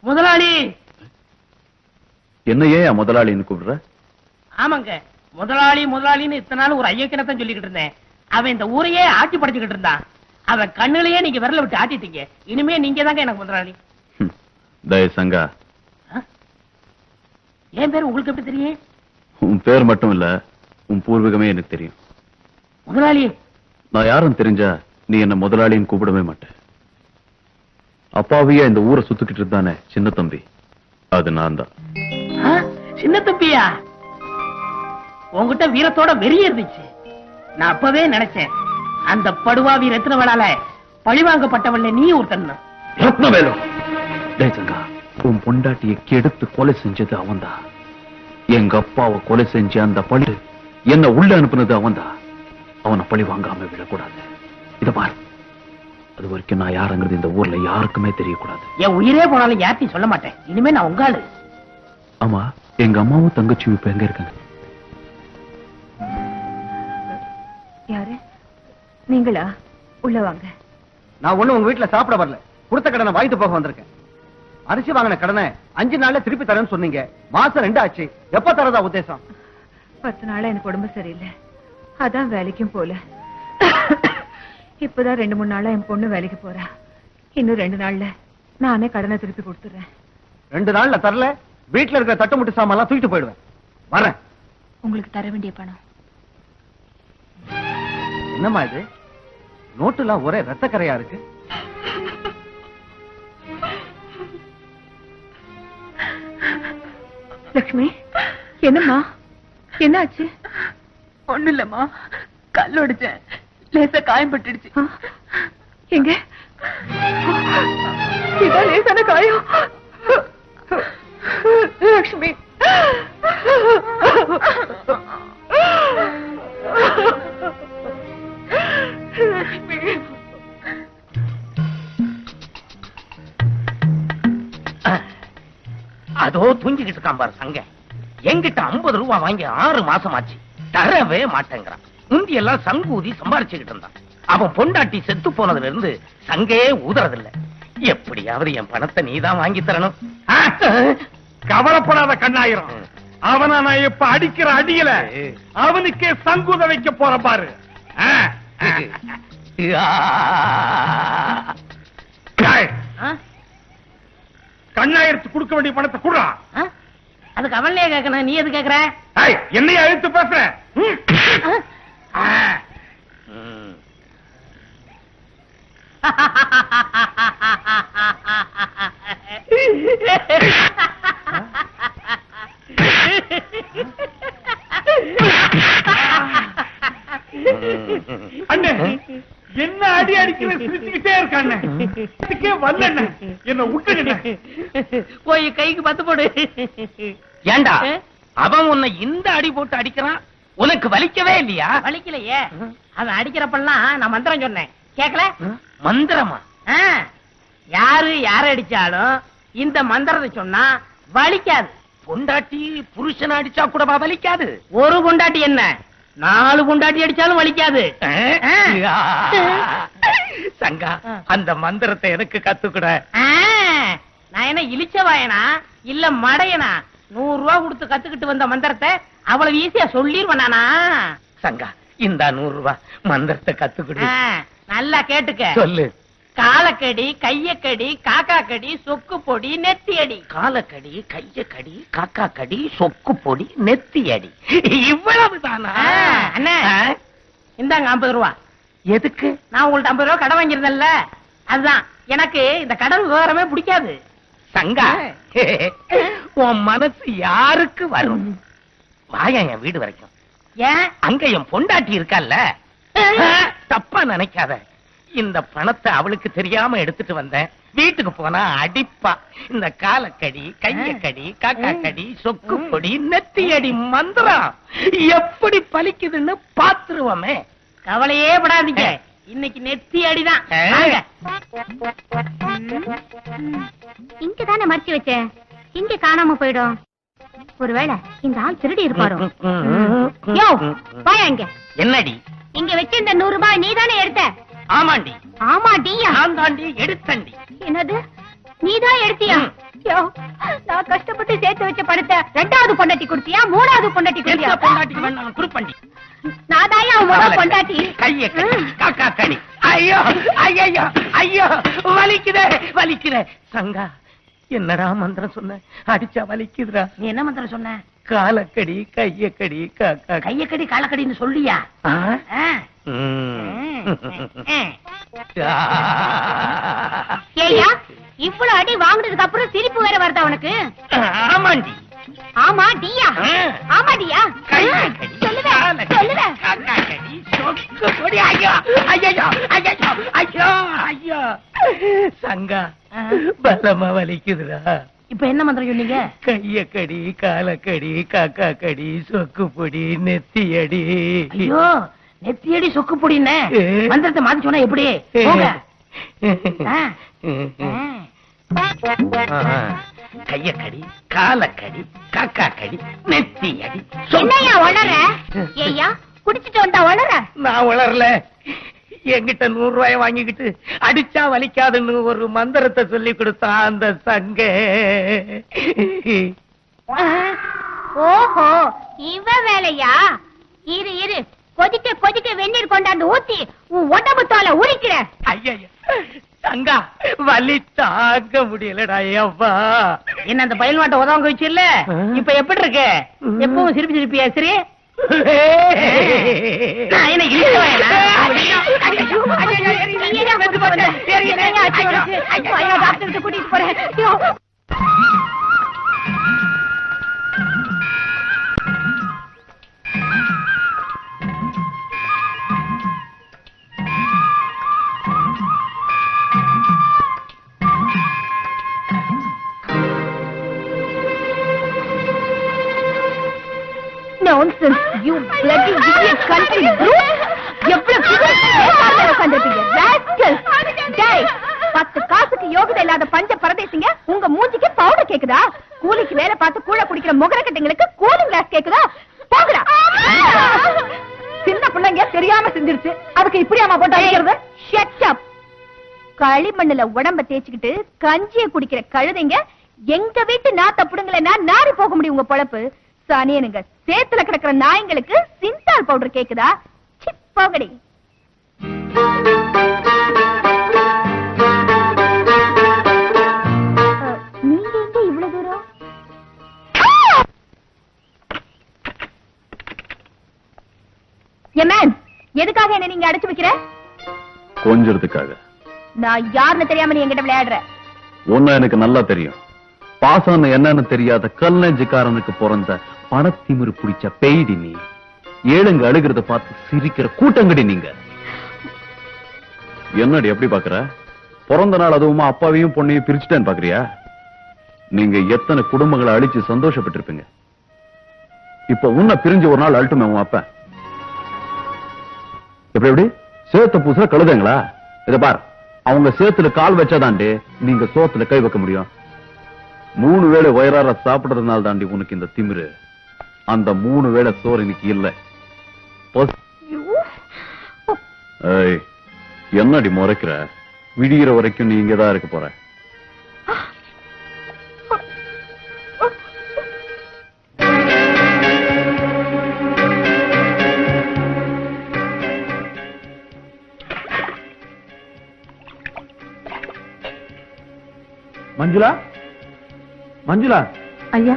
முதலாளி. என்ன ஏன் முதலாளின்னு கூப்பிடுற? ஆமாங்க, முதலாளி முதலாளின்னு இத்தனை நாள் ஒரு ஐயக்கினத்தான் சொல்லிக்கிட்டு இருந்தேன். அவன் இந்த ஊரையே ஆட்சி படைச்சுக்கிட்டு இருந்தான். அவன் கண்ணுலயே நீங்க விரல விட்டு ஆட்டிட்டீங்க. இனிமே நீங்க தாங்க எனக்கு முதலாளி. தயசங்கா, என் பேர் உங்களுக்கு எப்படி தெரியும்? உன் பேர் மட்டும் இல்ல, உன் பூர்வீகமே எனக்கு தெரியும். முதலாளி, நான் யாரும் தெரிஞ்சா நீ என்ன முதலாளின்னு கூப்பிடவே மாட்டேன். அப்பாவியா இந்த ஊரை சுத்துக்கிட்டு இருந்தானே சின்ன தம்பி, அது நான் தான். சின்ன தம்பியா? உங்ககிட்ட வீரத்தோட வெறிய இருந்துச்சு. நான் அப்பவே நினைச்சேன், அந்த படுவாவி ரத்னவேலால பழிவாங்கப்பட்டவன்ல நீ ஒருத்தன். ரத்னவேலு, ஜெயசங்கா, உன் பொண்டாட்டியை கெடுத்து கொலை செஞ்சது அவன்தான். எங்க அப்பாவை கொலை செஞ்ச அந்த பழி என்ன உள்ள அனுப்புனது அவன்தான். அவனை பழி வாங்காம விடக்கூடாது. இத பாரு, அது வரைக்கும் நான் யாருங்கிறது இந்த ஊர்ல யாருக்குமே தெரியக்கூடாது. என் உயிரே போனாலும் யார்த்தையும் சொல்ல மாட்டேன். இனிமே நான் உங்காளு. ஆமா, எங்க அம்மாவும் தங்கச்சியும் இப்ப எங்க இருக்காங்க? யாரு நீங்களா? உள்ள வாங்க. நான் ஒண்ணு உங்க வீட்டுல சாப்பிட வரல, கொடுத்த கடனை வாங்கிட்டு போக வந்திருக்கேன். அரிசி வாங்கின கடனை 5 நாள்ல திருப்பி தரேன்னு சொன்னீங்க. மாசம் 2 ஆச்சு. எப்ப தரதா உத்தேசம்? 10 நாளா எனக்கு உடம்பு சரியில்லை, அதான் வேலைக்கும் போல. இப்பதான் 2-3 நாளா என் பொண்ணு வேலைக்கு போறா. இன்னும் 2 நாள்ல நானே கடனை திருப்பி கொடுத்துறேன். 2 நாள்ல தரல, வீட்டுல இருக்கிற தட்டு முட்டு சாமான் தூக்கிட்டு போயிடுவேன். வரேன். உங்களுக்கு தர வேண்டிய பணம். என்னம்மா இது? நோட்டுலாம் ஒரே ரத்தக்கரையா இருக்கு. லட்சுமி, என்னம்மா, என்ன ஆச்சு? ஒண்ணு இல்லம்மா, கல் ஒடிச்சேன், லேசா காயம் பட்டுடுச்சு. எங்க? இதான் லேசான காயம். லட்சுமி, அதோ தூங்கிக்கிட்டு இருக்கான் பாரு சங்க. என்கிட்ட 50 ரூபாய் வாங்கி 6 மாசம் ஆச்சு, தரவே மாட்டேங்கிறான். முந்தி எல்லாம் சங்கூதி சம்பாரிச்சுக்கிட்டு இருந்தான். அவன் பொண்டாட்டி செத்து போனதுல இருந்து சங்கே ஊதுறதில்ல. எப்படியாவது என் பணத்தை நீதான் வாங்கி தரணும். கவலைப்படாத கண்ணாயிரம், அவனை நான் இப்ப அடிக்கிற அடியில அவனுக்கே சங்கூத வைக்க போற பாரு. கண்ணாயிரத்து கொடுக்க வேண்டிய பணத்தை குடுறா. அதுக்கு அவன்லயே கேட்கணும், நீ எது கேக்குற? என்னைய அழுத்து பேசுற? அண்ணே, என்ன அடி அடிக்கிற சிரிச்சுக்கிட்டே இருக்காண்ணே. இதுக்கே வரல, என்ன விட்டுங்க. போய் கைக்கு 10 போடு. ஏண்டா அவன் உன்னை இந்த அடி போட்டு அடிக்கிறான், உனக்கு வலிக்கவே இல்லையா? வலிக்கலையே. அவன் அடிக்கிறப்பெல்லாம் நான் மந்திரம் சொன்னேன், கேக்கல? மந்திரமா? யாரு யார அடிச்சாலும் இந்த மந்திரத்தை சொன்னா வலிக்காது. பொண்டாட்டி புருஷன் அடிச்சா கூடவா வலிக்காது? ஒரு பொண்டாட்டி என்ன 4 பொண்டாட்டி அடிச்சாலும் வலிக்காது. சங்கா, அந்த மந்திரத்தை எனக்கு கத்துக்கிட. நான் என்ன இழிச்சவாயனா இல்ல மடையனா? 100 ரூபாய் கொடுத்து கத்துக்கிட்டு வந்த மந்திரத்தை அவ்வளவு ஈஸியா சொல்லிருவனானா? சங்கா, இந்த 100 ரூபாய் மந்திரத்தை கத்துக்கிட்டு நல்லா கேட்டுக்க. சொல்லு. காலக்கடி, கையக்கடி, காக்கா கடி, சொக்கு பொடி, நெத்தி அடி. காலக்கடி, கையக்கடி, காக்கா கடி, சொக்கு பொடி, நெத்தி அடி. இவ்வளவு தானா? அண்ணா, இந்தாங்க 50 ரூபா. எதுக்கு? நான் உங்கள்ட்ட 50 ரூபா கடன் வாங்கியிருந்தேன்ல, அதுதான். எனக்கு இந்த கடன் விவகாரமே பிடிக்காது. சங்கா, உன் மனசு யாருக்கு வரும்? வாயா என் வீடு வரைக்கும். ஏன்? அங்க என் பொண்டாட்டி இருக்கல்ல. தப்பா நினைக்காத. இந்த பணத்தை அவளுக்கு தெரியாம எடுத்துட்டு வந்தேன். வீட்டுக்கு போனா அடிப்பா. இந்த காலக்கடி, கையக்கடி, காக்கா கடி, சொக்கு பொடி, நெத்தி அடி மந்திரம் எப்படி பலிக்குதுன்னு பாத்துருவோமே. கவலையே படாதீங்க, இன்னைக்கு நெத்தி அடிதான். இங்கதானே மறைச்சு வச்சேன், இங்க காணாம போயிடும். ஒருவேளை இந்த ஆள் திருடி இருப்பாரோ? யோ, வாயா இங்க. என்னடி? இங்க வச்சிருந்த 100 ரூபாய் நீதானே எடுத்த? ஆமாண்டி. ஆமாடியா? நான் தாண்டி எடுத்தண்டி. என்னது நீதான் எடுத்தியா? யோ, நான் கஷ்டப்பட்டு சேர்த்து வச்ச பணத்தை 2வது பொண்டாட்டி கொடுத்தியா 3வது பொண்டாட்டி கொடுத்தியா? பொண்டாட்டி வேணாம் குடுப்பண்டி. நான் தாயா முதல் பொண்டாட்டி. கைய காக்கா கடி. ஐயோ ஐயோ ஐயோ வலிக்குதே வலிக்குதே. சங்கா என்னடா மந்திரம் சொன்ன? அடிச்சா வலிக்குதுடா. நீ என்ன மந்திரம் சொன்ன? காலக்கடி கையக்கடி காக்கா. கையக்கடி காலக்கடின்னு சொல்லியா? ஏய்யா, இவ்வளவு அடி வாங்குனதுக்கு அப்புறம் சிரிப்பு வேற வருதா உனக்கு? ஆமாண்டி. ஆமாடியா? ஆமாடியா? சொல்லுவேன் சொல்லுவேன். ஐயோ ஐயோ ஐயோ ஐயோ ஐயோ சங்கா பலமா வலிக்குதுடா. இப்ப என்ன மந்திரம் சொன்னீங்க? கையக்கடி காலக்கடி காக்கா கடி சொக்கு பொடி நெத்தியடி. ஐயோ நெத்தியடி சொக்கு பொடின்னு மந்திரத்தை மாத்தி சொன்னா எப்படி? கையக்கடி காலக்கடி காக்கா கடி நெத்தியடி. என்னையா வளர? ஏய்யா குடிச்சிட்டு வந்தா வளர? நான் வளரல. என்கிட்ட 100 ரூபாய் வாங்கிக்கிட்டு அடிச்சா வலிக்காதுன்னு ஒரு மந்திரத்தை சொல்லி கொடுத்தா அந்த சங்க. ஓஹோ இவ வேலையா? இரு இரு கொதிக்க கொதிக்க வெந்நீர் கொண்டாந்து ஊத்தி உன் உடம்பு தோலை உரிக்கிற. ஐயா சங்கா வலி தாங்க முடியலடா. ஐயப்பா என்ன அந்த பயல்வாட்ட உதவங்க வச்சு இல்ல? இப்ப எப்படி இருக்கு? எப்பவும் சிரிப்பு சிரிப்பியா? சரி கூட்டிட்டு போறேன். Nonsense, you bloody idiot country brute! எவ்வளவு உட்காந்துருப்பீங்க rascals! டேய் 10 காசுக்கு யோகிதை இல்லாத பஞ்ச பரதேசிங்க உங்க மூஞ்சிக்கு பவுடர் கேக்குதா? கூலிக்கு வேலை பார்த்து கூழ குடிக்கிற முகர கட்டைங்களுக்கு கூலிங் கிளாஸ் கேக்குதா? போங்கடா. சின்ன பிள்ளைங்க தெரியாம செஞ்சிருச்சு, அதுக்கு இப்படியாமா போட்டு அடிக்கிறது? Shut up! களிமண்ணுல உடம்ப தேய்ச்சிக்கிட்டு கஞ்சிய குடிக்கிற கழுதைங்க எங்க வீட்டு நாத்த புடுங்களேன்னா நாரி போக முடியும் உங்க பொழப்பு. சானியனுங்க சேத்துல கிடக்கிற நாய்ங்களுக்கு சிந்தால் பவுடர் கேக்குதா? போகடி. நீங்க எங்க இவ்வளவு தூரம்? ஏமேன் எதுக்காக என்ன நீங்க அடைச்சு வைக்கிற? கொஞ்சத்துக்காக. நான் யாருன்னு தெரியாம நீ என்கிட்ட விளையாடுற? ஒன்னு எனக்கு நல்லா தெரியும். பாசம் என்னன்னு தெரியாத கல்லஞ்சிக்காரனுக்கு பிறந்த பணத்திமிரு பிடிச்ச பெய்டி நீ. ஏழுங்க அழுகிறத பார்த்து சிரிக்கிற கூட்டங்கடி நீங்க. என்னடி எப்படி பாக்குற? பிறந்த நாள் அதுவுமா அப்பாவையும் பொண்ணையும் பிரிச்சுட்டேன்னு பாக்குறியா? நீங்க எத்தனை குடும்பங்களை அழிச்சு சந்தோஷப்பட்டிருப்பீங்க. இப்ப உன்னை பிரிஞ்சு ஒரு நாள் அழட்டுமே உன் அப்ப. எப்படி எப்படி சேத்த பூசல கழுதுங்களா? இத பார், அவங்க சேத்துல கால் வச்சாதாண்டி நீங்க சோத்துல கை வைக்க முடியும். 3 வேளை வயிறார சாப்பிடுறதுனால தாண்டி உனக்கு இந்த திமிரு. அந்த 3 வேளை சோறு இன்னைக்கு இல்ல. என்னடி முறைக்கிற? விடிகிற வரைக்கும் நீ இங்கதான் இருக்க போற. மஞ்சுளா மஞ்சுளா. ஐயா,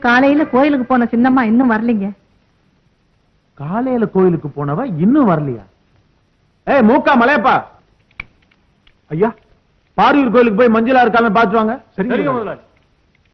காலையில கோயிலுக்கு போன சின்னம்மா இன்னும் வரலீங்க. காலையில கோயிலுக்கு போனவ இன்னும் வரலையா? ஏய் மூக்கா மலையப்பா, ஐயா பாரியூர் கோயிலுக்கு போய் மஞ்சுளா இருக்காம பாத்துவாங்க. சரிங்க முதலாளி.